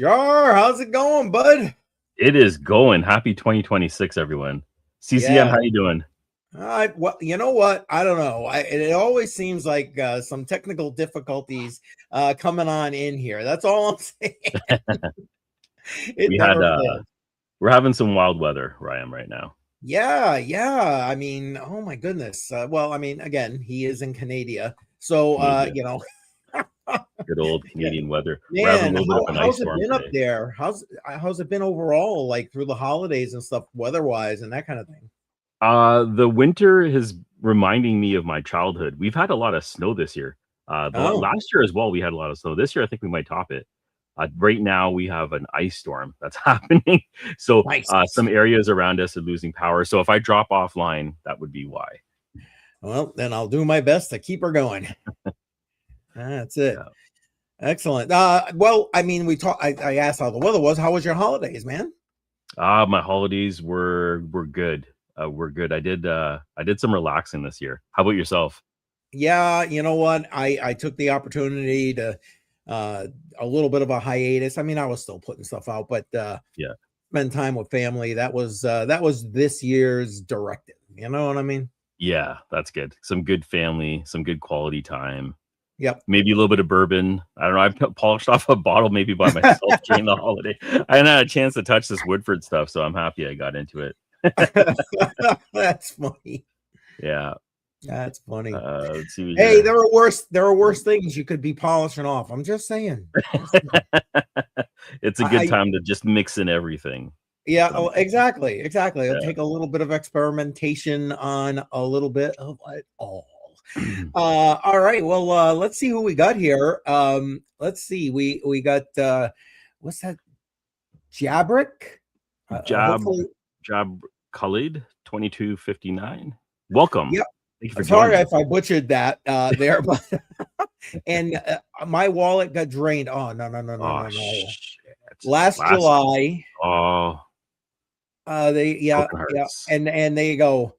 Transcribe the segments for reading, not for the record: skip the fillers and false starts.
Jar, how's it going, bud? It is going. Happy 2026, everyone. CCM, Yeah. how you doing? Well, you know what? I don't know. It always seems like some technical difficulties coming on in here. That's all I'm saying. It We had never fails. we're having some wild weather where I am right now. Yeah. I mean, oh my goodness. Well, I mean, again, he is in Canada, so Canada, you know, good old yeah, Canadian weather. We're having a man, little bit of an ice how's it storm been up today. there? How's it been overall, like through the holidays and stuff, weather-wise and that kind of thing? The winter is reminding me of my childhood. We've had a lot of snow this year. Oh, Last year as well, we had a lot of snow. This year, I think we might top it. Right now, we have an ice storm that's happening. So nice. some areas around us are losing power. So if I drop offline, that would be why. Well, then I'll do my best to keep her going. That's it. Yeah. Excellent. Well, I mean, I asked how the weather was. How was your holidays, man? My holidays were good. Were good. I did some relaxing this year. How about yourself? Yeah, you know what? I took the opportunity to a little bit of a hiatus. I mean, I was still putting stuff out, but Yeah. spend time with family. That was this year's directive. You know what I mean? Yeah, that's good. Some good family, some good quality time. Yep. Maybe a little bit of bourbon. I don't know. Polished off a bottle maybe by myself during the holiday. I hadn't had a chance to touch this Woodford stuff, so I'm happy I got into it. That's funny. Yeah. That's funny. Let's see Hey, here. there are worse things you could be polishing off. I'm just saying. It's a good time to just mix in everything. Yeah, oh, exactly. It'll Yeah. take a little bit of experimentation on a little bit of it all. All right. Well, let's see who we got here. Let's see. We got what's that? Jabrick. Job Hopefully, Khalid 2259. Welcome. yeah. Thank you for Sorry joining. if I butchered that there, but and my wallet got drained. Oh Oh no. shit. Last July. Oh, They broken yeah, hearts. and there you go.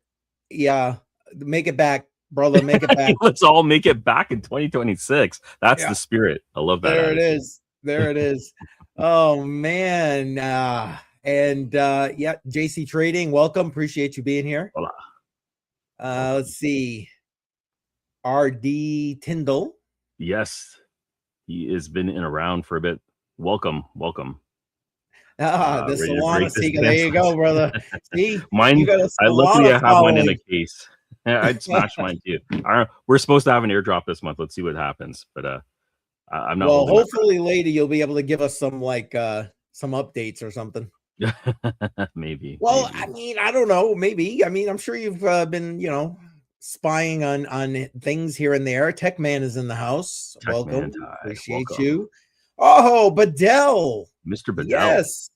Yeah, make it back, brother. Make it back. Let's all make it back in 2026. That's Yeah, the spirit. I love that there it attitude. is. There it is. Oh man. And yeah, JC Trading, welcome. Appreciate you being here. Voila. Let's see. RD Tyndall. Yes, he has been in around for a bit. Welcome. The Ready to Solana break this Seeker. There dance. you go, brother. See, you Mine, got a luckily Solana I have mine in following. a case. I'd smash mine too. We're supposed to have an airdrop this month. Let's see what happens. But I'm not Well, holding my hopefully later you'll be able to give us some some updates or something. breath. Maybe. Well, I mean, I don't know. Maybe. I mean, I'm sure you've been, spying on things here and there. Tech Man is in the house. Tech Welcome. Man Tide. Appreciate Welcome. you. Oh, Bedell. Mr. Bedell. Yes.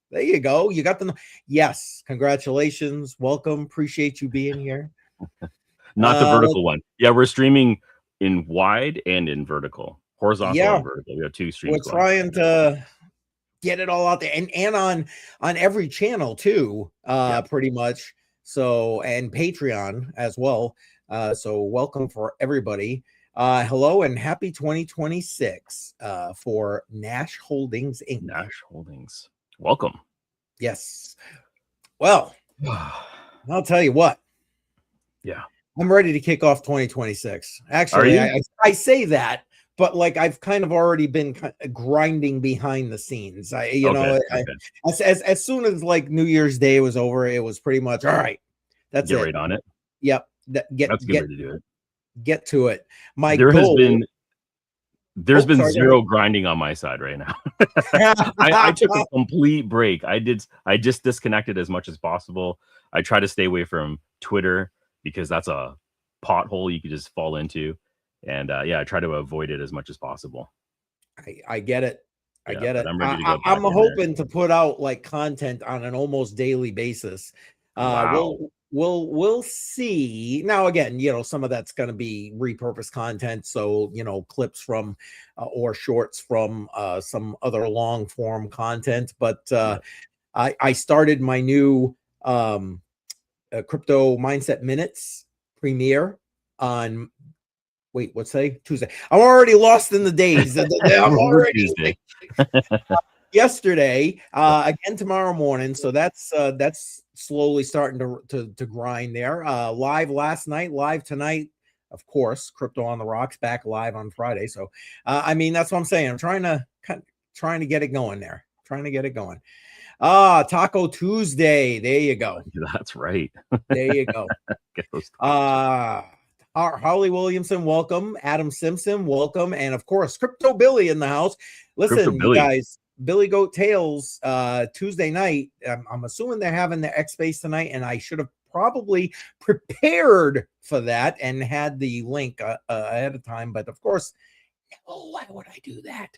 There you go. You got the yes. Congratulations. Welcome. Appreciate you being here. Not the vertical one. Yeah, we're streaming in wide and in vertical. Horizontal and vertical. We have two streams We're going. trying to get it all out there and on every channel too, pretty much. So, and Patreon as well. So welcome for everybody. Hello and happy 2026 for Nash Holdings Inc. Nash Holdings. Welcome. Yes. Well, I'll tell you what. Yeah. I'm ready to kick off 2026. Actually, I say that, but like I've kind of already been grinding behind the scenes. As soon as like New Year's Day was over, it was pretty much all right. That's Get it. right on it. Yep. That's a good way to do it. Get to it. There's been zero grinding on my side right now. I took a complete break. I just disconnected as much as possible. I try to stay away from Twitter because that's a pothole you could just fall into. And I try to avoid it as much as possible. I get it. I get it. I'm ready to go. I'm hoping to put out like content on an almost daily basis. Wow. We'll see. Now again, some of that's going to be repurposed content, so clips from or shorts from some other long form content. But I started my new crypto mindset minutes premiere on what's today? Tuesday. I'm already lost in the days. I'm already Tuesday. yesterday, again tomorrow morning. So that's slowly starting to grind there. Live last night, live tonight. Of course, Crypto on the Rocks back live on Friday. So, I mean, that's what I'm saying. I'm trying to get it going there. Trying to get it going. Taco Tuesday. There you go. That's right. There you go. Get those Holly Williamson, welcome. Adam Simpson, welcome. And of course, Crypto Billy in the house. Listen, you guys, Billy Goat Tales, Tuesday night. I'm assuming they're having the X Space tonight, and I should have probably prepared for that and had the link ahead of time. But of course, why would I do that?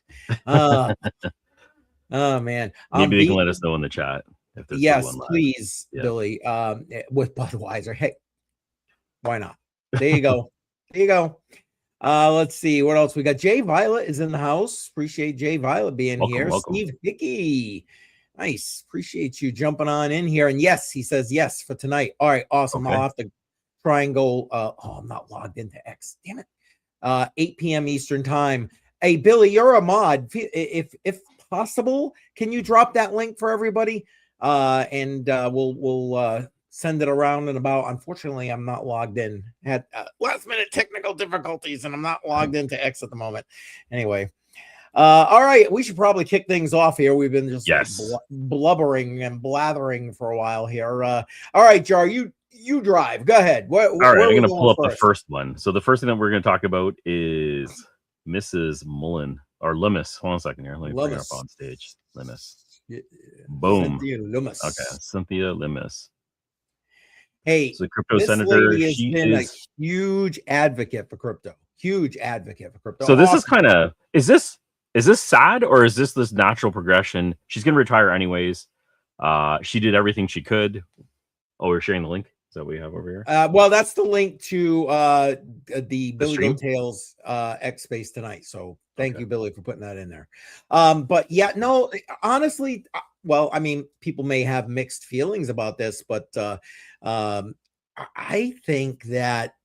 Oh man, maybe they can let us know in the chat if there's yes, please, Billy. With Budweiser, hey, why not? There you go. There you go. Let's see what else we got. Jay Violet is in the house. Appreciate Jay Violet being here. Welcome. Steve Hickey, nice. Appreciate you jumping on in here. And yes, he says yes for tonight. All right, awesome. Okay. I'll have to try and go. I'm not logged into X. Damn it. 8 p.m. Eastern time. Hey, Billy, you're a mod. If possible, can you drop that link for everybody? And we'll send it around and about. Unfortunately, I'm not logged in. Had last minute technical difficulties, and I'm not logged into X at the moment. Anyway, all right, we should probably kick things off here. We've been just blubbering and blathering for a while here. All right, Jar, you drive. Go ahead. All right, I'm going to pull up the first one. So the first thing that we're going to talk about is Mrs. Lummis. Hold on a second here. Let me bring her up on stage. Lummis. Boom. Cynthia Lummis. Okay, Cynthia Lummis. Hey, so crypto senator. Lady has been a huge advocate for crypto. Huge advocate for crypto. So this is kind of is this sad, or is this natural progression? She's going to retire anyways. She did everything she could. Oh, we're sharing the link. Is that what we have over here? Well, that's the link to the Billy Goat Tales X Space tonight. So thank you, Billy, for putting that in there. But yeah, no, honestly, well, I mean, people may have mixed feelings about this, but I think that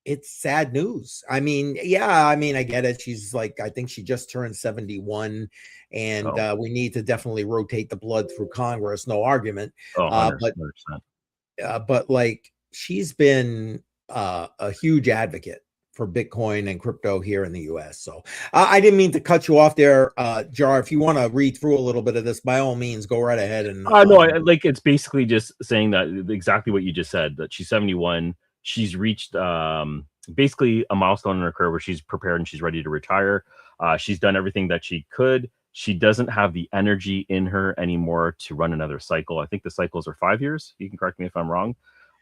it's sad news. I mean, yeah, I mean, I get it. She's like, I think she just turned 71, and we need to definitely rotate the blood through Congress. No argument. 100%. But like, she's been a huge advocate for Bitcoin and crypto here in the US. So I didn't mean to cut you off there, Jar. If you want to read through a little bit of this, by all means, go right ahead. And no, like, it's basically just saying that exactly what you just said, that she's 71. She's reached basically a milestone in her career where she's prepared and she's ready to retire. She's done everything that she could. She doesn't have the energy in her anymore to run another cycle. I think the cycles are 5 years. You can correct me if I'm wrong.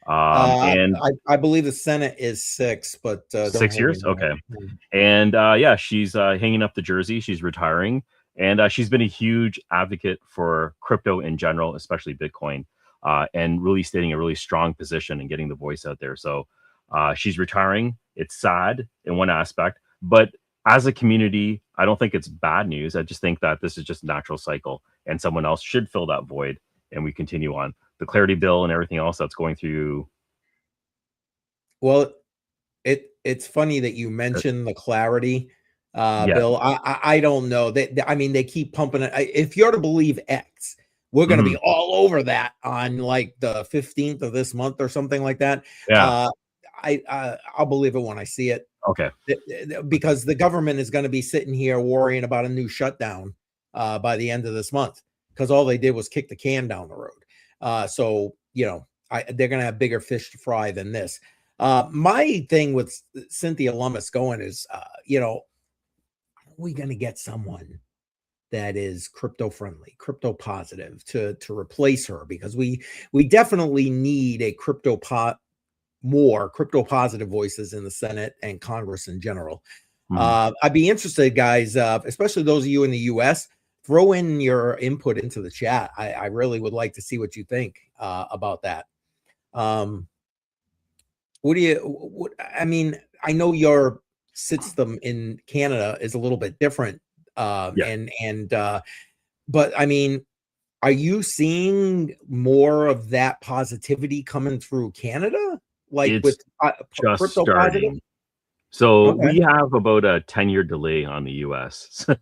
And I believe the Senate is 6, but 6 years. Okay. And yeah, she's hanging up the jersey. She's retiring, and she's been a huge advocate for crypto in general, especially Bitcoin, and really stating a really strong position and getting the voice out there. So she's retiring. It's sad in one aspect, but as a community, I don't think it's bad news. I just think that this is just a natural cycle, and someone else should fill that void, and we continue on. The clarity bill and everything else that's going through. Well, it's funny that you mentioned the clarity bill. I don't know. I mean, they keep pumping it. If you're to believe X, we're going to be all over that on like the 15th of this month or something like that. Yeah. I'll believe it when I see it. Okay. Because the government is going to be sitting here worrying about a new shutdown by the end of this month, because all they did was kick the can down the road. So, you know, they're going to have bigger fish to fry than this. My thing with Cynthia Lummis going is, you know, are we going to get someone that is crypto friendly, crypto positive to replace her? Because we definitely need a more crypto positive voices in the Senate and Congress in general. I'd be interested, guys, especially those of you in the US, throw in your input into the chat. I really would like to see what you think about that. I mean, I know your system in Canada is a little bit different. But I mean, are you seeing more of that positivity coming through Canada? Like it's with just crypto starting. positive? So we have about a 10-year delay on the US. So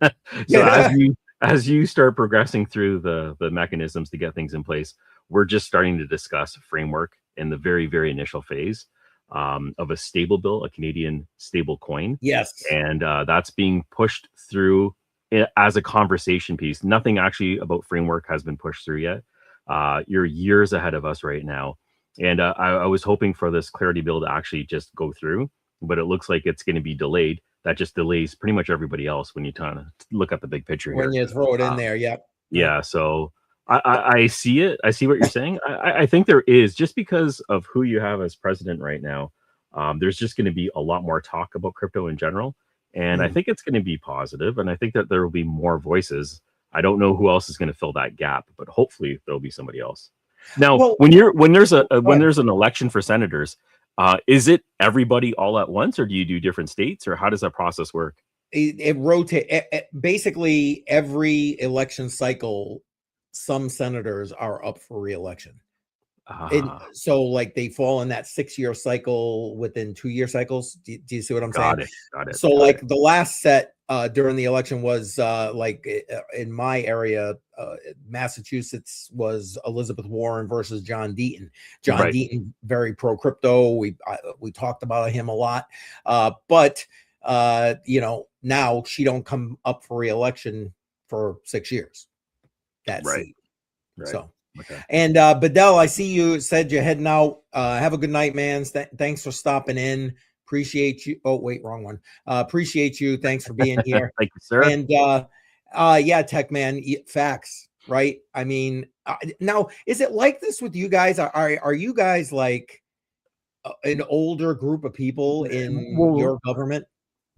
as you start progressing through the mechanisms to get things in place, we're just starting to discuss framework in the very, very initial phase of a stable bill, a Canadian stable coin. Yes. And that's being pushed through as a conversation piece. Nothing actually about framework has been pushed through yet. You're years ahead of us right now. And I was hoping for this clarity bill to actually just go through, but it looks like it's going to be delayed. That just delays pretty much everybody else when you kind of look at the big picture When here. you throw it in there, yep. Yeah, so I see it. I see what you're saying. I think there is, just because of who you have as president right now. There's just going to be a lot more talk about crypto in general, and I think it's going to be positive, and I think that there will be more voices. I don't know who else is going to fill that gap, but hopefully there'll be somebody else. Now, Well, when there's ahead. an election for senators, is it everybody all at once, or do you do different states, or how does that process work? It rotates. Basically, every election cycle, some senators are up for re-election. And Ah, so, like, they fall in that 6-year cycle within 2-year cycles. Do you see what I'm saying? got it. So, like, the last set during the election was in my area, Massachusetts, was Elizabeth Warren versus John Deaton. John Right. Deaton, very pro crypto. We talked about him a lot, but now she don't come up for re-election for 6 years. That Right. seat. Right. So. Okay. And Bedell, I see you said you're heading out. Have a good night, man. Thanks for stopping in. Appreciate you. Oh, wait, wrong one. Appreciate you. Thanks for being here. Thank you, sir. And yeah, Tech Man, facts, right? I mean, now is it like this with you guys? Are you guys like an older group of people in your government?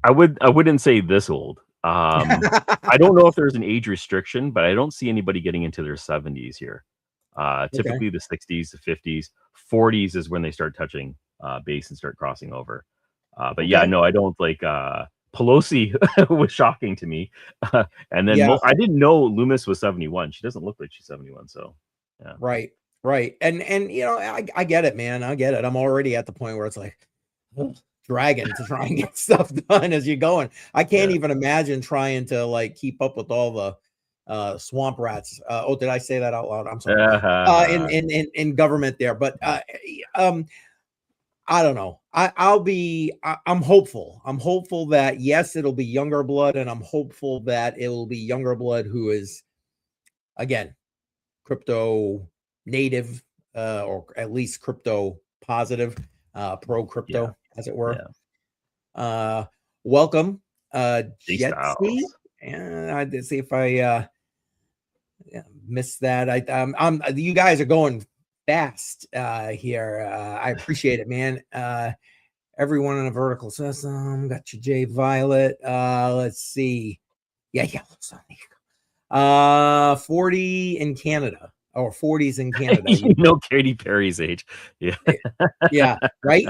I wouldn't say this old. I don't know if there's an age restriction, but I don't see anybody getting into their 70s here. Okay. Typically the 60s, the 50s, 40s is when they start touching base and start crossing over. But yeah, Okay. no, I don't like Pelosi was shocking to me. And then Yeah. I didn't know Loomis was 71. She doesn't look like she's 71. So yeah. Right. Right. And I get it, man. I get it. I'm already at the point where it's like, dragging to try and get stuff done as you're going. I can't even imagine trying to like keep up with all the swamp rats. Oh, did I say that out loud? I'm sorry. In government there, but I don't know. I'm hopeful. I'm hopeful that yes, it'll be younger blood, and I'm hopeful that it will be younger blood who is, again, crypto native, or at least crypto positive, pro crypto, as it were. Welcome, Jetsy. And I did see if I missed that. You guys are going fast here. I appreciate it, man. Everyone in a vertical system. Got you, Jay Violet. Let's see. Yeah. 40 in Canada, or 40s in Canada. You know Katy Perry's age. Yeah. Yeah. Right.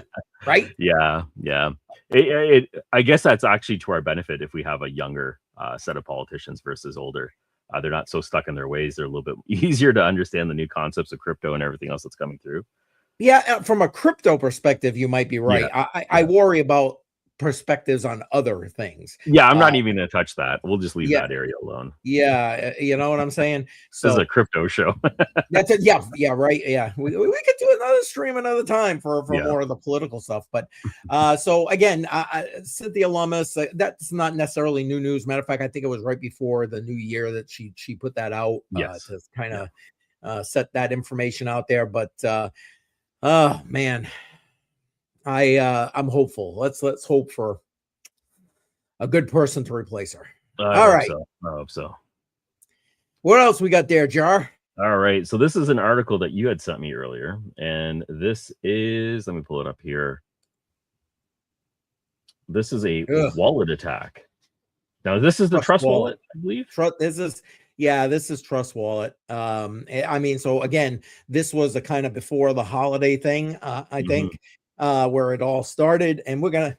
Yeah. I guess that's actually to our benefit if we have a younger set of politicians versus older. They're not so stuck in their ways. They're a little bit easier to understand the new concepts of crypto and everything else that's coming through. Yeah, from a crypto perspective, you might be right. I worry about perspectives on other things. Yeah, I'm not even going to touch that. We'll just leave Yeah. that area alone. Yeah, you know what I'm saying? This is a crypto show. That's it. Yeah, right. Yeah, we could do another stream another time for more of the political stuff. But so again, Cynthia Lummis, that's not necessarily new news. Matter of fact, I think it was right before the new year that she put that out to kind of set that information out there. But oh man, I'm hopeful. Let's hope for a good person to replace her. All right. I hope so. What else we got there, Jar? All right. So this is an article that you had sent me earlier, and this is, let me pull it up here. This is a wallet attack. Now, this is the Trust Wallet, I believe. This is Trust Wallet. I mean, so again, this was a kind of before the holiday thing, I think, where it all started, and we're gonna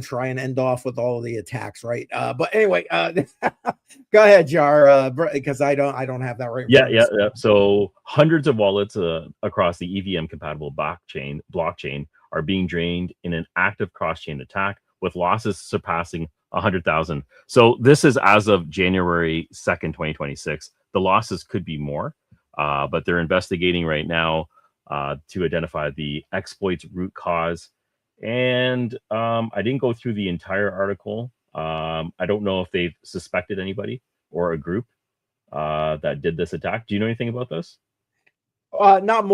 try and end off with all of the attacks, right? But anyway, go ahead, Jar, because I don't have that right. Yeah. So hundreds of wallets across the EVM compatible blockchain are being drained in an active cross-chain attack, with losses surpassing 100,000. So this is as of January 2nd, 2026. The losses could be more, but they're investigating right now to identify the exploit's root cause. And I didn't go through the entire article. I don't know if they've suspected anybody or a group that did this attack. Do you know anything about this? Not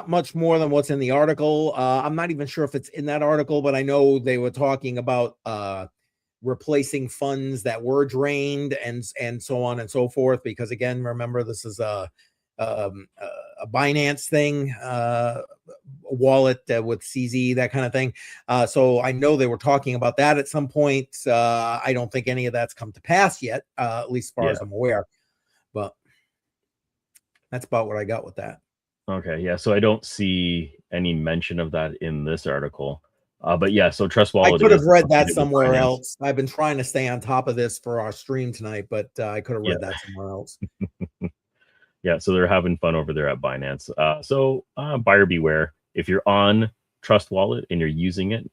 much more than what's in the article. I'm not even sure if it's in that article, but I know they were talking about replacing funds that were drained and so on and so forth. Because again, remember, this is a Binance thing, a wallet with CZ, that kind of thing. So I know they were talking about that at some point. I don't think any of that's come to pass yet, at least as far as I'm aware. But that's about what I got with that. Okay, yeah. So I don't see any mention of that in this article. But yeah, so Trust Wallet. I could have read that somewhere else. I've been trying to stay on top of this for our stream tonight, but I could have read that somewhere else. Yeah, so they're having fun over there at Binance. So buyer beware. If you're on Trust Wallet and you're using it,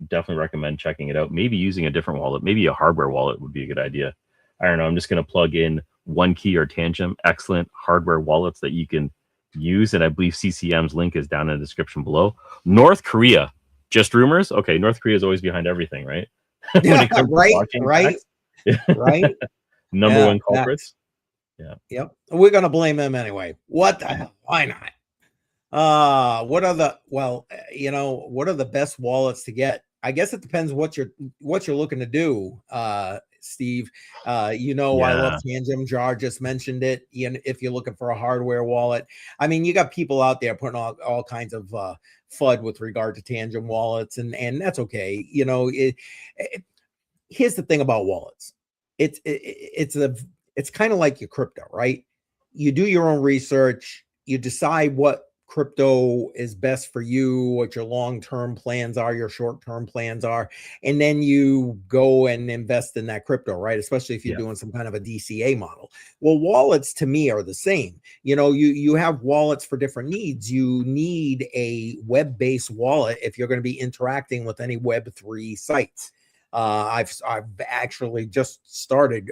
definitely recommend checking it out. Maybe using a different wallet, maybe a hardware wallet would be a good idea. I don't know. I'm just going to plug in OneKey or Tangent, excellent hardware wallets that you can use. And I believe CCM's link is down in the description below. North Korea, just rumors. Okay, North Korea is always behind everything, right? When it comes to right. Number one culprits. Yeah. Yep. We're gonna blame them anyway. What the hell? Why not? What are the what are the best wallets to get? I guess it depends what you're looking to do, Steve. I love Tangent. Jar just mentioned it. If you're looking for a hardware wallet, I mean, you got people out there putting all kinds of FUD with regard to Tangent wallets, and that's okay. Here's the thing about wallets. It's kind of like your crypto, right? You do your own research, you decide what crypto is best for you, what your long-term plans are, your short-term plans are, and then you go and invest in that crypto, right? Especially if you're doing some kind of a DCA model. Well, wallets to me are the same. You have wallets for different needs. You need a web-based wallet if you're going to be interacting with any Web3 sites. I've actually just started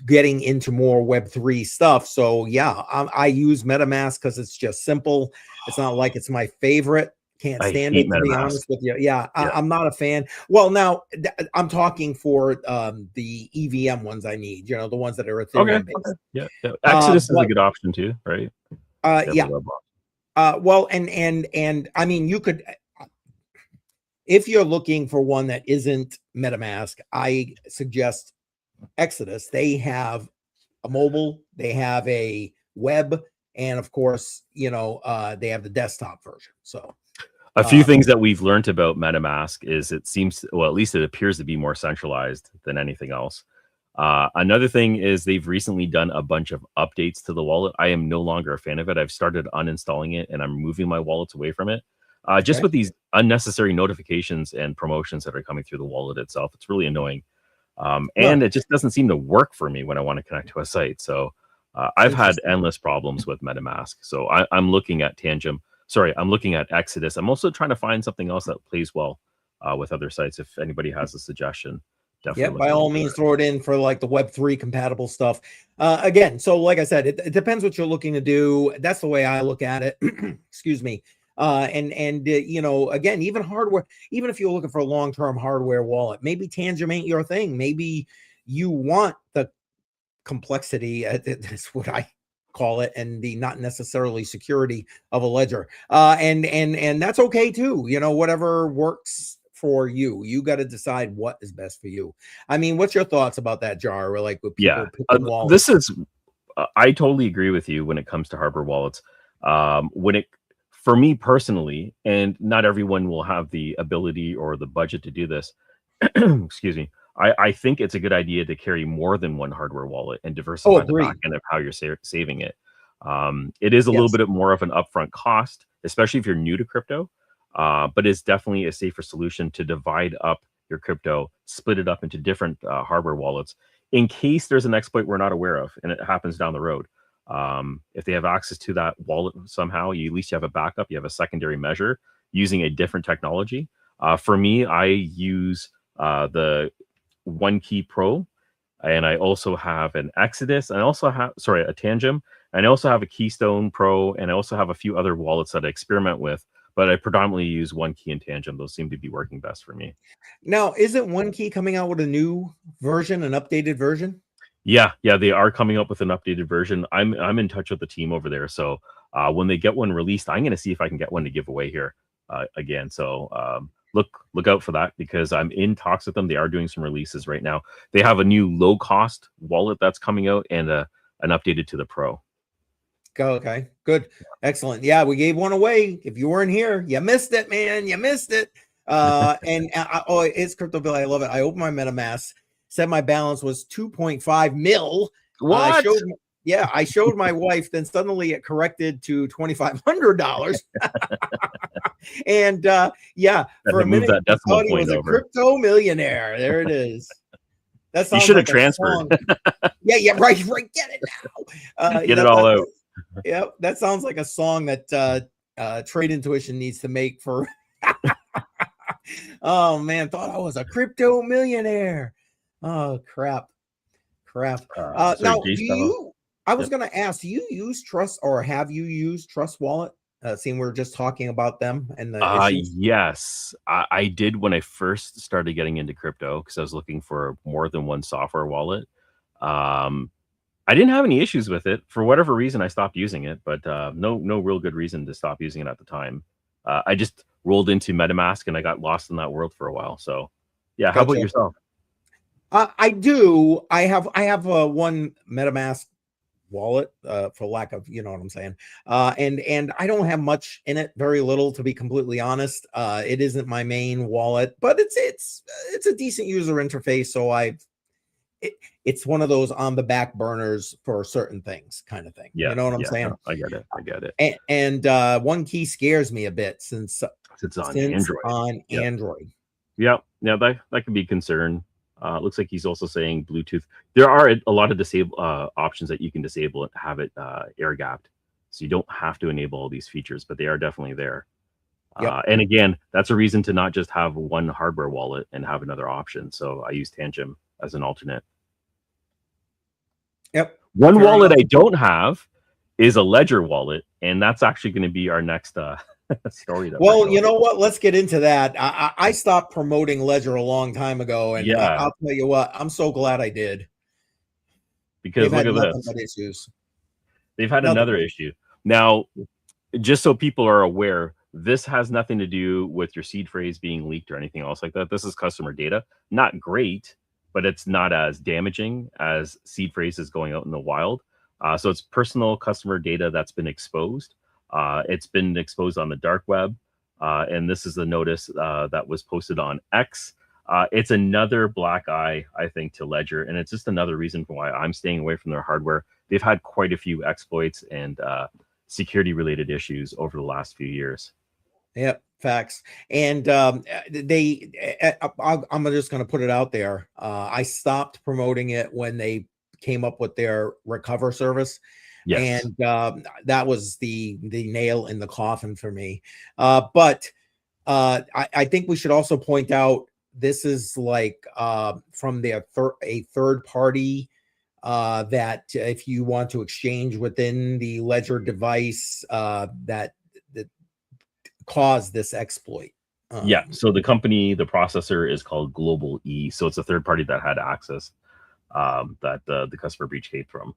getting into more Web3 stuff. So yeah, I use MetaMask because it's just simple. It's not like it's my favorite. Can't stand it, to be honest with you. Yeah, I'm not a fan. Well, now I'm talking for the EVM ones I need, the ones that are Ethereum based. Okay. Yeah. Exodus is a good option too, right? Well, and I mean, you could, if you're looking for one that isn't MetaMask, I suggest Exodus. They have a mobile, they have a web, and of course, they have the desktop version. So a few things that we've learned about MetaMask is it seems, well, at least it appears to be more centralized than anything else. Another thing is they've recently done a bunch of updates to the wallet. I am no longer a fan of it. I've started uninstalling it and I'm moving my wallets away from it. Just with these unnecessary notifications and promotions that are coming through the wallet itself. It's really annoying. And it just doesn't seem to work for me when I want to connect to a site. So I've had endless problems with MetaMask. So I'm looking at Tangent. Sorry, I'm looking at Exodus. I'm also trying to find something else that plays well with other sites. If anybody has a suggestion, definitely. By all means, throw it in for like the Web3 compatible stuff. Again, so like I said, it depends what you're looking to do. That's the way I look at it. Excuse me. Again, even hardware, even if you're looking for a long-term hardware wallet, maybe Tangent ain't your thing. Maybe you want the complexity, that's what I call it, and the not necessarily security of a ledger. And that's okay too. Whatever works for you. You got to decide what is best for you. I mean, what's your thoughts about that, Jar? Or like with people picking wallets? This is, I totally agree with you when it comes to hardware wallets. For me personally, and not everyone will have the ability or the budget to do this. Excuse me. I think it's a good idea to carry more than one hardware wallet and diversify the back end of how you're saving it. It is a little bit more of an upfront cost, especially if you're new to crypto, but it's definitely a safer solution to divide up your crypto, split it up into different hardware wallets in case there's an exploit we're not aware of and it happens down the road. If they have access to that wallet somehow, you at least have a backup, you have a secondary measure using a different technology. For me, I use the One Key Pro, and I also have an Exodus, and I also have a Tangem, and I also have a Keystone Pro, and I also have a few other wallets that I experiment with, but I predominantly use One Key and Tangem. Those seem to be working best for me. Now, isn't One Key coming out with a new version, an updated version? Yeah, they are coming up with an updated version. I'm in touch with the team over there, so when they get one released, I'm going to see if I can get one to give away here again. So look out for that, because I'm in talks with them. They are doing some releases right now. They have a new low cost wallet that's coming out, and an updated to the Pro. Okay, good, excellent. Yeah, we gave one away. If you weren't here, you missed it, man. You missed it. And oh, it's Crypto Bill. I love it. I opened my MetaMask, said my balance was 2.5 mil. What? I showed my wife, then suddenly it corrected to $2,500. And for a minute, I thought he was a crypto millionaire. There it is. That sounds you should like have transferred. Yeah, right. Get it now. Get it all out. Yeah, that sounds like a song that Trade Intuition needs to make for. Oh man, thought I was a crypto millionaire. Oh crap. Now, I was going to ask, do you use Trust, or have you used Trust Wallet? Seeing we're just talking about them and the issues. Yes, I did when I first started getting into crypto, because I was looking for more than one software wallet. I didn't have any issues with it. For whatever reason, I stopped using it, but no real good reason to stop using it at the time. I just rolled into MetaMask and I got lost in that world for a while. So yeah, how about yourself? I do. I have one MetaMask wallet, for lack of, you know what I'm saying. And I don't have much in it, very little, to be completely honest. It isn't my main wallet, but it's a decent user interface. So it's one of those on the back burners for certain things kind of thing. Yeah, you know what I'm saying? I get it. And One Key scares me a bit since it's on Android. Android. Yeah, that could be a concern. Looks like he's also saying Bluetooth. There are a lot of disable options that you can disable and have it air gapped, so you don't have to enable all these features, but they are definitely there. And again, that's a reason to not just have one hardware wallet and have another option. So I use Tangem as an alternate. Yep. One wallet I don't have is a Ledger wallet, and that's actually going to be our next story. Well, you know what? Let's get into that. I stopped promoting Ledger a long time ago, and I'll tell you what, I'm so glad I did. Because look at this. Issues. They've had another issue. Now, just so people are aware, this has nothing to do with your seed phrase being leaked or anything else like that. This is customer data. Not great, but it's not as damaging as seed phrases going out in the wild. So it's personal customer data that's been exposed. It's been exposed on the dark web. And this is the notice that was posted on X. It's another black eye, I think, to Ledger. And it's just another reason why I'm staying away from their hardware. They've had quite a few exploits and security related issues over the last few years. Yep, facts. And I'm just going to put it out there. I stopped promoting it when they came up with their recover service. Yes. And that was the nail in the coffin for me. But I think we should also point out, this is like from a third party that if you want to exchange within the Ledger device, that caused this exploit. So the company, the processor is called Global E. So it's a third party that had access that the customer breach came from.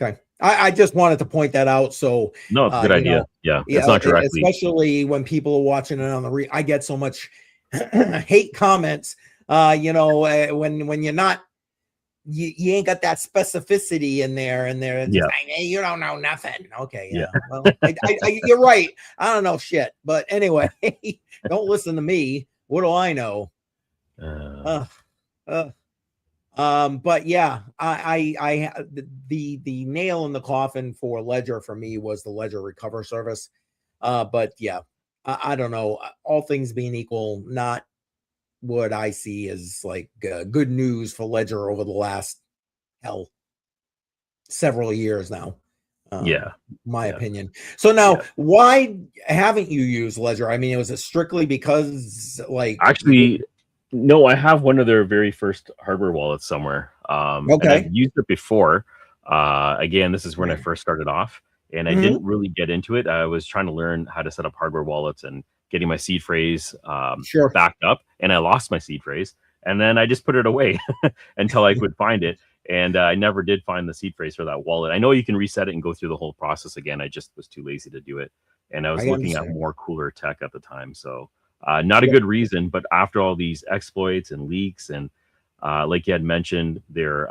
Okay. I just wanted to point that out. So no, it's a good idea. It's not directly, especially when people are watching it on the I get so much hate comments. When you're not, you ain't got that specificity in there, and they're just like, hey, you don't know nothing. Okay, well, you're right. I don't know shit, but anyway, don't listen to me. What do I know? But yeah, I the nail in the coffin for Ledger for me was the Ledger recover service. But yeah, I don't know. All things being equal, not what I see as like good news for Ledger over the last several years now. My opinion. So now, why haven't you used Ledger? I mean, was it strictly because like actually No, I have one of their very first hardware wallets somewhere. And I've Okay. used it before. Again, this is when I first started off, and I Hmm. didn't really get into it. I was trying to learn how to set up hardware wallets and getting my seed phrase Sure. backed up, and I lost my seed phrase, and then I just put it away until I could find it. And I never did find the seed phrase for that wallet. I know you can reset it and go through the whole process again. I just was too lazy to do it, and I was I looking at understand. more cooler tech at the time. So not a Yep. good reason, but after all these exploits and leaks, and like you had mentioned, their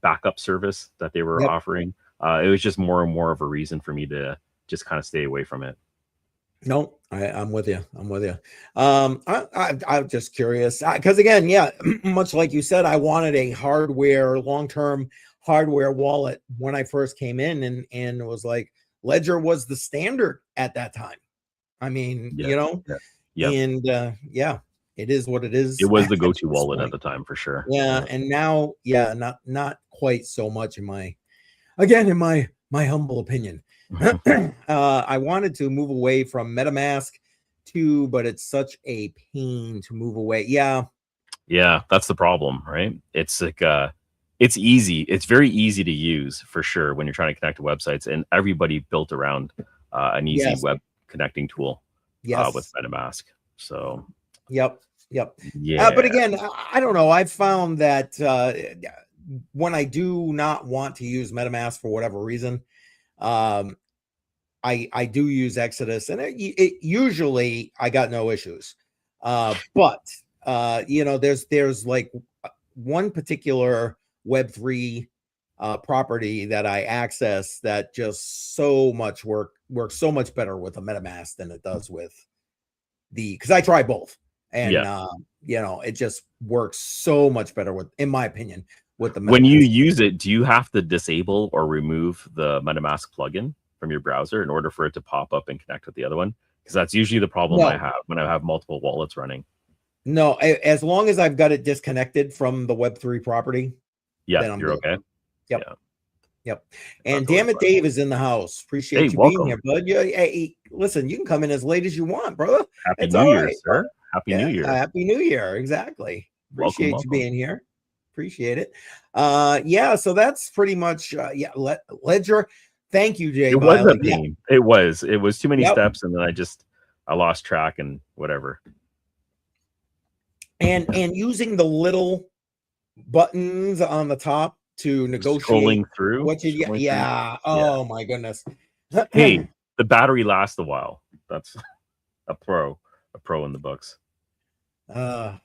backup service that they were Yep. offering, it was just more and more of a reason for me to just kind of stay away from it. No, I'm with you. I'm with you. I'm just curious because again, yeah, much like you said, I wanted a hardware, long-term hardware wallet when I first came in, and it was like Ledger was the standard at that time. I mean, Yeah, yeah, yeah. and yeah, it is what it It is was at the go-to this wallet at point. the time for sure. Yeah, Yeah. and now, yeah, not quite so much in my again, in my humble opinion. I wanted to move away from MetaMask too, but it's such a pain to move away. Yeah, Yeah, that's the problem, right? It's like it's easy. It's very easy to use for sure when you're trying to connect to websites, and everybody built around an easy yes, web connecting tool with yes, MetaMask. So yep, yep. But yeah, again, I don't know. I've found that when I do not want to use MetaMask for whatever reason, um, I do use Exodus, and it usually I got no issues. But there's like one particular Web3 property that I access that just works so much better with a MetaMask than it does with because I try both, and yeah. it just works so much better with, in my opinion, with the When you MetaMask. use it, do you have to disable or remove the MetaMask plugin from your browser in order for it to pop up and connect with the other one? Because that's usually the problem I No, have when I have multiple wallets running. no, as long as I've got it disconnected from the Web3 property, Yeah, then I'm you're good. okay. Yep. Yeah, Yep. And that's always damn it, fun. Dave is in the house. Hey, Appreciate you being welcome. here, bud. Yeah, hey, listen, you can come in as late as you want, brother. Happy It's New all Year, right. Bud. sir. Happy New Yeah, Year. happy new year. Exactly. Welcome, Appreciate you welcome. being here. Appreciate it. Yeah, so that's pretty much Ledger. Thank you, Jay It was a Biley. Yeah. pain. It was. It was too many Yep. steps, and then I lost track and whatever. Yeah. And using the little buttons on the top to negotiate Scrolling through, what you get. scrolling through. Yeah. Yeah. Oh my goodness. Hey, the battery lasts a while. That's a pro, a pro in the books. uh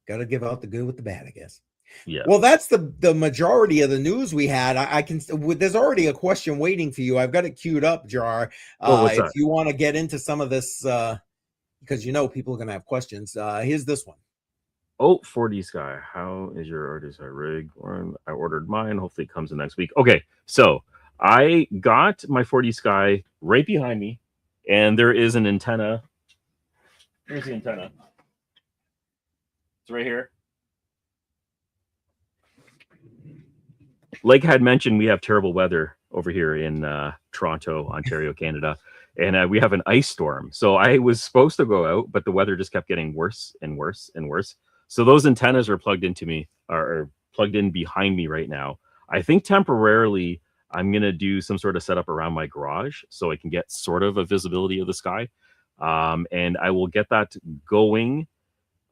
Got to give out the good with the bad, I guess. Yeah. Well, that's the majority of the news we had. I can. There's already a question waiting for you. I've got it queued up, Jar. Oh, what's If that? you want to get into some of this, because people are going to have questions. Here's this one. Oh, 4D Sky. How is your artist rig? I ordered mine. Hopefully it comes in next week. Okay, so I got my 4D Sky right behind me, and there is an antenna. Here's the antenna. It's right here. Like I had mentioned, we have terrible weather over here in Toronto, Ontario, Canada, and we have an ice storm. So I was supposed to go out, but the weather just kept getting worse and worse and worse. So those antennas are plugged into me, are plugged in behind me right now. I think temporarily I'm gonna do some sort of setup around my garage so I can get sort of a visibility of the sky, and I will get that going.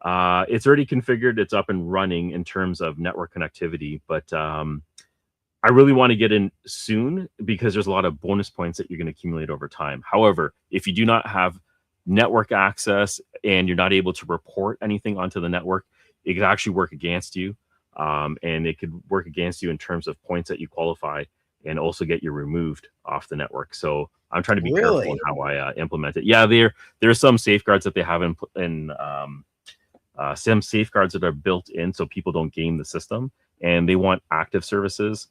It's already configured; it's up and running in terms of network connectivity, but I really want to get in soon because there's a lot of bonus points that you're going to accumulate over time. However, if you do not have network access and you're not able to report anything onto the network, it could actually work against you. And it could work against you in terms of points that you qualify and also get you removed off the network. So I'm trying to be careful in Really? how I implement it. Yeah, there are some safeguards that they have in some safeguards that are built in so people don't game the system, and they want active services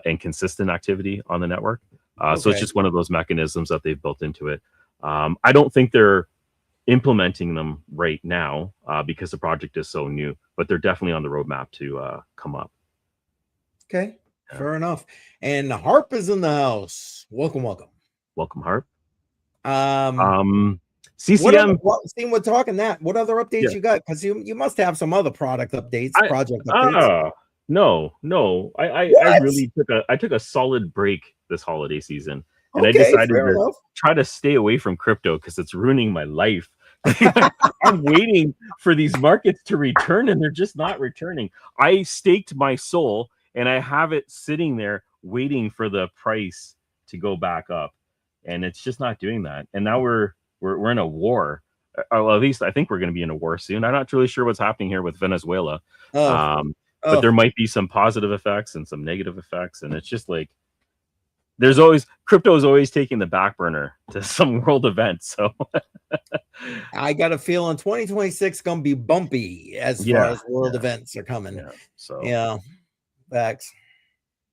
and consistent activity on the network. So it's Okay. just one of those mechanisms that they've built into it. I don't think they're implementing them right now because the project is so new, but they're definitely on the roadmap to come up. Okay. Yeah. Fair enough. And Harp is in the house. Welcome, welcome. Welcome, Harp. Um. Um, CCM. Seeing we're talking that. What other updates you got? Because you must have some other project updates. No. I really took a solid break this holiday season, and I Okay, decided fair to enough. try to stay away from crypto because it's ruining my life. I'm waiting for these markets to return, and they're just not returning. I staked my soul, and I have it sitting there waiting for the price to go back up, and it's just not doing that. And now we're in a war. Well, at least I think we're going to be in a war soon. I'm not really sure what's happening here with Venezuela. But there might be some positive effects and some negative effects, and it's just like crypto is always taking the back burner to some world event. So I got a feeling 2026 gonna be bumpy as far as world events are coming. Facts.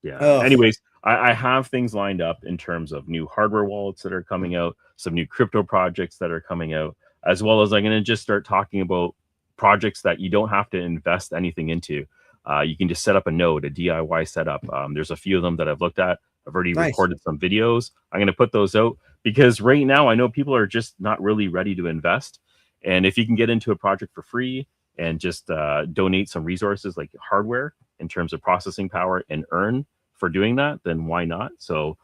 Anyways, I have things lined up in terms of new hardware wallets that are coming out, some new crypto projects that are coming out, as well as I'm going to just start talking about projects that you don't have to invest anything into. You can just set up a node, a DIY setup. There's a few of them that I've looked at. I've already recorded some videos. I'm going to put those out because right now I know people are just not really ready to invest. And if you can get into a project for free and just donate some resources like hardware in terms of processing power and earn for doing that, then why not? So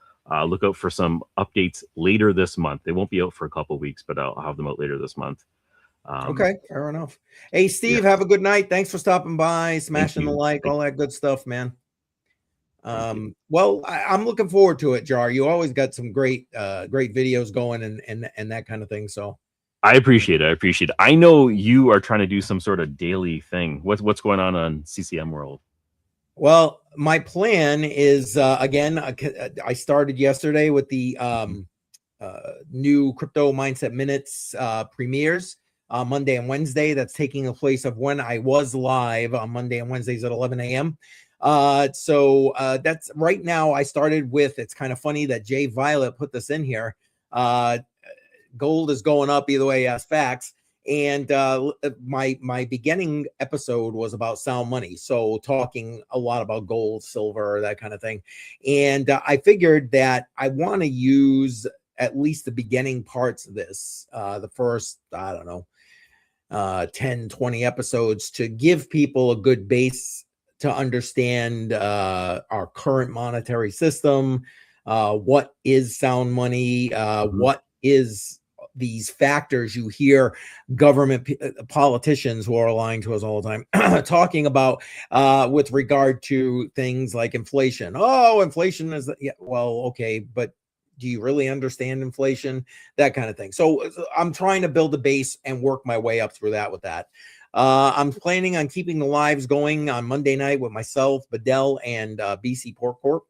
look out for some updates later this month. They won't be out for a couple of weeks, but I'll have them out later this month. Okay, fair enough. Hey, Steve, have a good night. Thanks for stopping by, smashing the like, all that good stuff, man. Well, I'm looking forward to it, Jar. You always got some great videos going and that kind of thing. So I appreciate it. I know you are trying to do some sort of daily thing. What's going on CCM World? Well, my plan is again, I started yesterday with the new Crypto Mindset Minutes premieres Monday and Wednesday. That's taking the place of when I was live on Monday and Wednesdays at 11 a.m. So that's right now. I started with, it's kind of funny that Jay Violet put this in here. Gold is going up either way as facts. And my beginning episode was about sound money, so talking a lot about gold, silver, that kind of thing. And I figured that I want to use at least the beginning parts of this, the first, I don't know, 10, 20 episodes, to give people a good base to understand our current monetary system, what is sound money, what is these factors you hear government politicians who are lying to us all the time talking about with regard to things like inflation. Oh, inflation is, yeah, well, okay, but do you really understand inflation? That kind of thing. So I'm trying to build a base and work my way up through that with that. I'm planning on keeping the lives going on Monday night with myself, Bedell, and BC Pork Corp.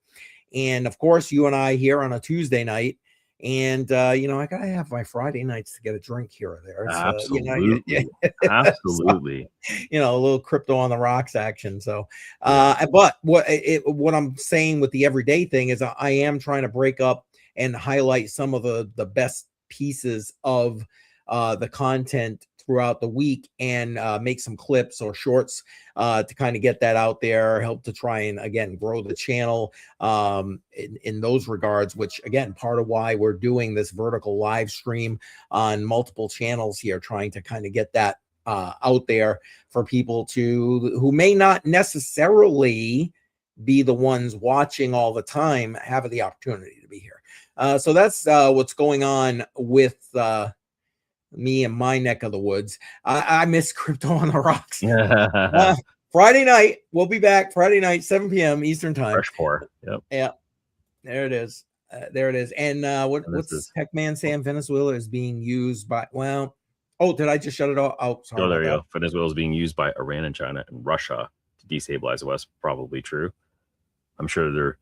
And of course, you and I here on a Tuesday night. And you know, I gotta have my Friday nights to get a drink here or there. Absolutely. Absolutely. So, you know, a little crypto on the rocks action. So but what I'm saying with the everyday thing is I am trying to break up and highlight some of the best pieces of the content throughout the week and make some clips or shorts to kind of get that out there, help to try and again grow the channel in those regards, which again, part of why we're doing this vertical live stream on multiple channels here, trying to kind of get that out there for people who may not necessarily be the ones watching all the time, have the opportunity to be here. So that's what's going on with me and my neck of the woods. I miss Crypto on the Rocks. Friday night, we'll be back Friday night, 7 p.m. Eastern time. Fresh pour. Yep. Yeah, there it is. There it is. And what's Techman saying? Venezuela is being used by, well, oh, did I just shut it off? Oh, sorry. Oh, there you go. Venezuela is being used by Iran and China and Russia to destabilize the West. Probably true. I'm sure they're,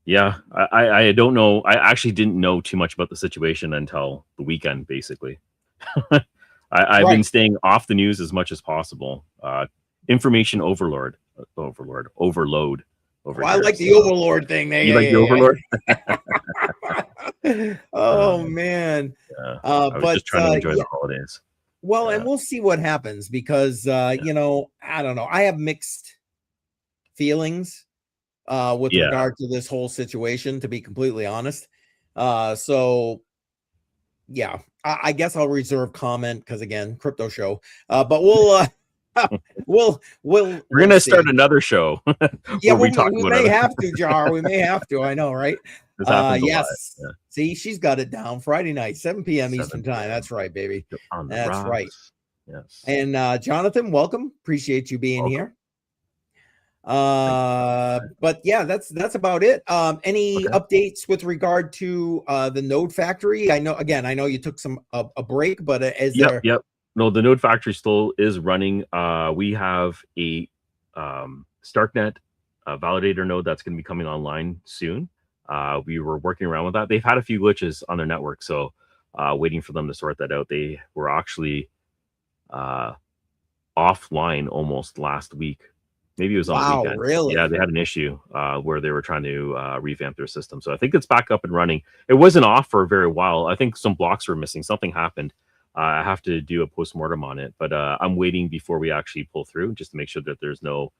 yeah, I don't know. I actually didn't know too much about the situation until the weekend, basically. I've been staying off the news as much as possible. Information overload over well, here. I like the overlord thing there. You like the overlord? Oh man. I was just trying to enjoy the holidays. Well, and we'll see what happens because you know, I don't know. I have mixed feelings with regard to this whole situation, to be completely honest. So Yeah, I guess I'll reserve comment because again, crypto show. But we'll We're we'll gonna see. start another show Yeah, where we well, talk we about may other. have to, Jar. We may have to. I know, right? This happens a lot. Yes. Yeah. See, she's got it down. Friday night, 7 p.m. Eastern 7 time. p.m. That's right, baby. on the That's right. rocks. Yes. And Jonathan, welcome. Appreciate you being Welcome. here. But yeah, that's about it. Any updates with regard to the Node Factory? I know you took a break, but is there? Yep. No, the Node Factory still is running. We have a StarkNet validator node that's going to be coming online soon. We were working around with that. They've had a few glitches on their network, so waiting for them to sort that out. They were actually offline almost last week. Maybe it was on the weekend. Really? Yeah, they had an issue where they were trying to revamp their system. So I think it's back up and running. It wasn't off for a very while. I think some blocks were missing. Something happened. I have to do a postmortem on it, but I'm waiting before we actually pull through just to make sure that there's no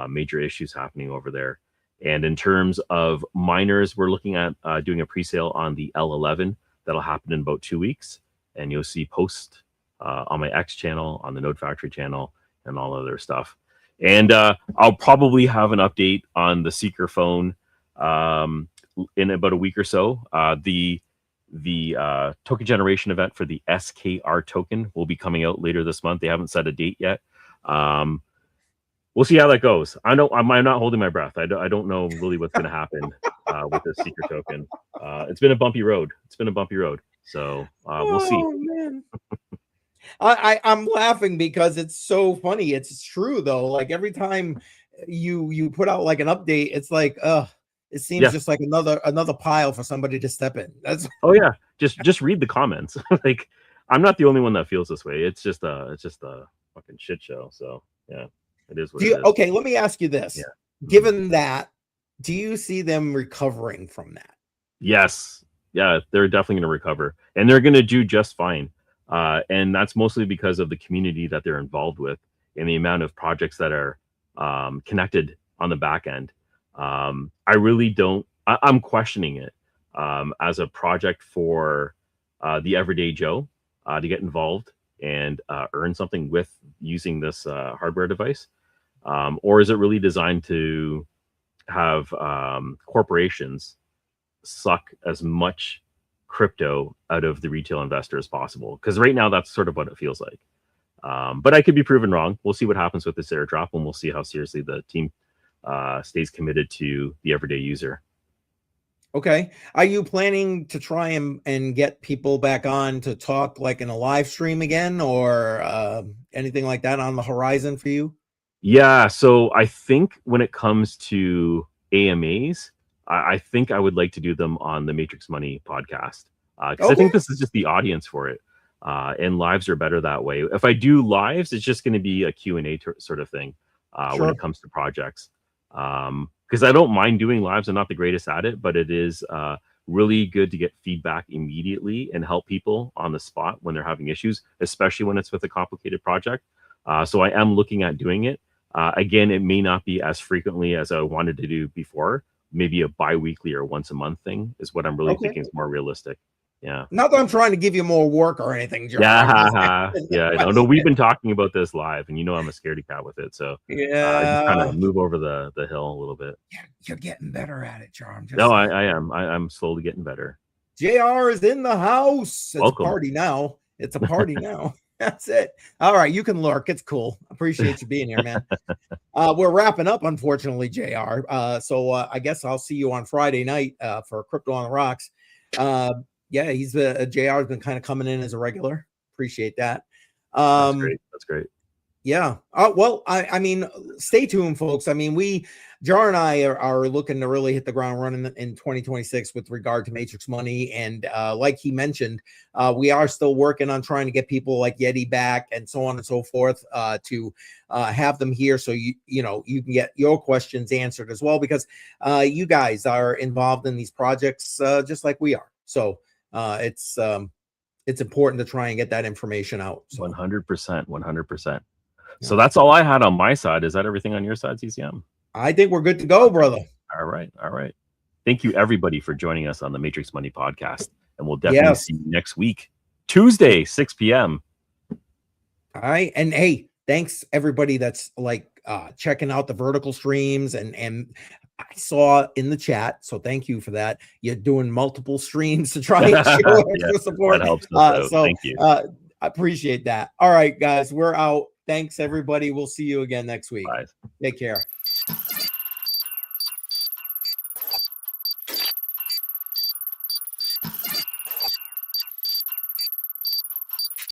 major issues happening over there. And in terms of miners, we're looking at doing a pre-sale on the L11. That'll happen in about 2 weeks. And you'll see post on my X channel, on the Node Factory channel, and all other stuff. And I'll probably have an update on the Seeker phone in about a week or so. The token generation event for the SKR token will be coming out later this month. They haven't set a date yet. We'll see how that goes. I'm not holding my breath. I don't know really what's going to happen with this Seeker token. It's been a bumpy road. So we'll see. Man. I'm laughing because it's so funny. It's true though. Like every time you put out like an update, it's like, it seems just like another pile for somebody to step in. That's yeah. Just read the comments. Like I'm not the only one that feels this way. It's just a fucking shit show. So yeah, it is what it is. Okay, let me ask you this. Yeah. Given that, do you see them recovering from that? Yes. Yeah, they're definitely going to recover, and they're going to do just fine. And that's mostly because of the community that they're involved with and the amount of projects that are connected on the back end. I really don't. I'm questioning it as a project for the everyday Joe to get involved and earn something with using this hardware device, or is it really designed to have corporations suck as much crypto out of the retail investor as possible? Because right now that's sort of what it feels like. But I could be proven wrong. We'll see what happens with this airdrop, and we'll see how seriously the team stays committed to the everyday user. Okay. Are you planning to try and get people back on to talk like in a live stream again, or anything like that on the horizon for you? Yeah. So I think when it comes to AMAs, I think I would like to do them on the Matrix Money podcast because I think this is just the audience for it. And lives are better that way. If I do lives, it's just going to be a Q&A sort of thing when it comes to projects. Because I don't mind doing lives. I'm not the greatest at it, but it is really good to get feedback immediately and help people on the spot when they're having issues, especially when it's with a complicated project. So I am looking at doing it. Again, it may not be as frequently as I wanted to do before. Maybe a bi-weekly or once a month thing is what I'm really thinking is more realistic. Yeah. Not that I'm trying to give you more work or anything, Joe. Yeah. No, we've been talking about this live, and I'm a scaredy cat with it. So just kind of move over the hill a little bit. Yeah, you're getting better at it, Jar. No, I am. I'm slowly getting better. JR is in the house. It's Welcome. a party now. It's a party now. That's it. All right, you can lurk. It's cool. Appreciate you being here, man. We're wrapping up, unfortunately, JR. So I guess I'll see you on Friday night for Crypto on the Rocks. Yeah, he's JR has been kind of coming in as a regular. Appreciate that. That's great. Yeah. Well, I mean, stay tuned, folks. I mean, Jar and I are looking to really hit the ground running in 2026 with regard to Matrix Money. And like he mentioned, we are still working on trying to get people like Yeti back and so on and so forth to have them here. So, you can get your questions answered as well, because you guys are involved in these projects just like we are. So it's important to try and get that information out. So. 100%. So that's all I had on my side. Is that everything on your side, CCM? I think we're good to go, brother. All right. Thank you, everybody, for joining us on the Matrix Money podcast. and we'll definitely see you next week, Tuesday, 6 p.m. All right. And hey, thanks everybody that's like checking out the vertical streams, and I saw in the chat, so thank you for that. You're doing multiple streams to try and show extra support. That helps us out. So thank you. I appreciate that. All right, guys, we're out. Thanks everybody. We'll see you again next week. Bye. Take care.